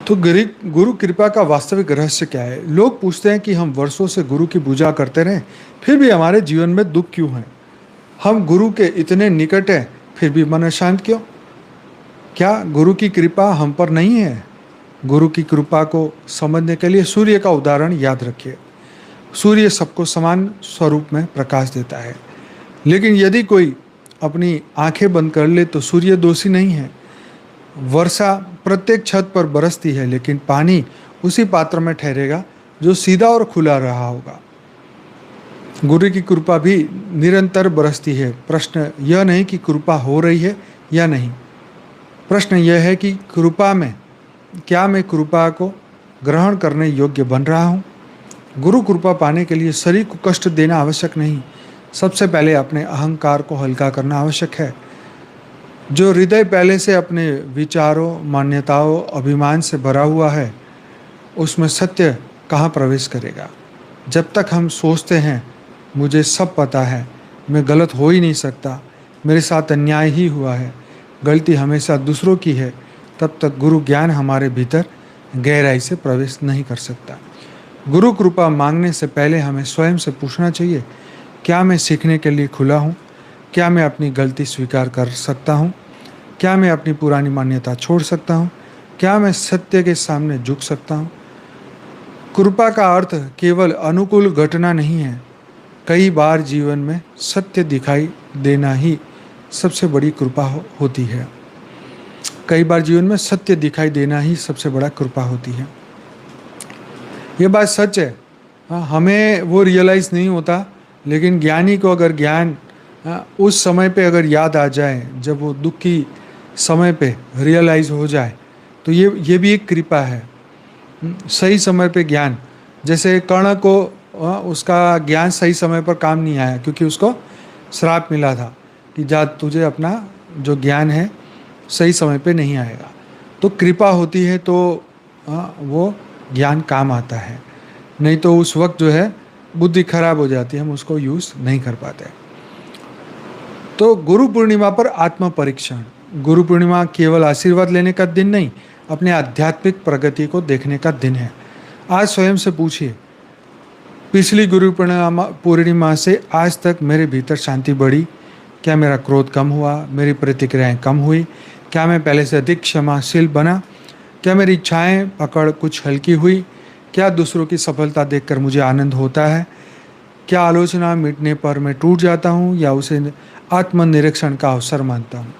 तो गुरु कृपा का वास्तविक रहस्य क्या है? लोग पूछते हैं कि हम वर्षों से गुरु की पूजा करते रहे, फिर भी हमारे जीवन में दुख क्यों है? हम गुरु के इतने निकट हैं, फिर भी मन अशांत क्यों? क्या गुरु की कृपा हम पर नहीं है? गुरु की कृपा को समझने के लिए सूर्य का उदाहरण याद रखिए। सूर्य सबको समान स्वरूप में प्रकाश देता है, लेकिन यदि कोई अपनी आंखें बंद कर ले तो सूर्य दोषी नहीं है। वर्षा प्रत्येक छत पर बरसती है, लेकिन पानी उसी पात्र में ठहरेगा जो सीधा और खुला रहा होगा। गुरु की कृपा भी निरंतर बरसती है। प्रश्न यह नहीं कि कृपा हो रही है या नहीं, प्रश्न यह है कि कृपा में क्या मैं कृपा को ग्रहण करने योग्य बन रहा हूँ। गुरु कृपा पाने के लिए शरीर को कष्ट देना आवश्यक नहीं, सबसे पहले अपने अहंकार को हल्का करना आवश्यक है। जो हृदय पहले से अपने विचारों, मान्यताओं, अभिमान से भरा हुआ है, उसमें सत्य कहाँ प्रवेश करेगा? जब तक हम सोचते हैं मुझे सब पता है, मैं गलत हो ही नहीं सकता, मेरे साथ अन्याय ही हुआ है, गलती हमेशा दूसरों की है, तब तक गुरु ज्ञान हमारे भीतर गहराई से प्रवेश नहीं कर सकता। गुरु कृपा मांगने से पहले हमें स्वयं से पूछना चाहिए, क्या मैं सीखने के लिए खुला हूँ? क्या मैं अपनी गलती स्वीकार कर सकता हूँ? क्या मैं अपनी पुरानी मान्यता छोड़ सकता हूँ? क्या मैं सत्य के सामने झुक सकता हूँ? कृपा का अर्थ केवल अनुकूल घटना नहीं है। कई बार जीवन में सत्य दिखाई देना ही सबसे बड़ी कृपा होती है। कई बार जीवन में सत्य दिखाई देना ही सबसे बड़ा कृपा होती है। ये बात सच है। हमें वो रियलाइज़ नहीं होता, लेकिन ज्ञानी को अगर ज्ञान उस समय पे अगर याद आ जाए, जब वो दुख की समय पे रियलाइज़ हो जाए, तो ये भी एक कृपा है। सही समय पे ज्ञान, जैसे कर्ण को उसका ज्ञान सही समय पर काम नहीं आया, क्योंकि उसको श्राप मिला था कि जा तुझे अपना जो ज्ञान है सही समय पे नहीं आएगा। तो कृपा होती है तो वो ज्ञान काम आता है, नहीं तो उस वक्त जो है बुद्धि खराब हो जाती है, हम उसको यूज़ नहीं कर पाते। तो गुरु पूर्णिमा पर आत्म परीक्षण। गुरु पूर्णिमा केवल आशीर्वाद लेने का दिन नहीं, अपने आध्यात्मिक प्रगति को देखने का दिन है। आज स्वयं से पूछिए, पिछली गुरु पूर्णिमा से आज तक मेरे भीतर शांति बढ़ी? क्या मेरा क्रोध कम हुआ? मेरी प्रतिक्रियाएं कम हुई? क्या मैं पहले से अधिक क्षमाशील बना? क्या मेरी इच्छाएं पकड़ कुछ हल्की हुई? क्या दूसरों की सफलता देखकर मुझे आनंद होता है? क्या आलोचना मिटने पर मैं टूट जाता हूँ या उसे आत्मनिरीक्षण का अवसर मानता हूँ?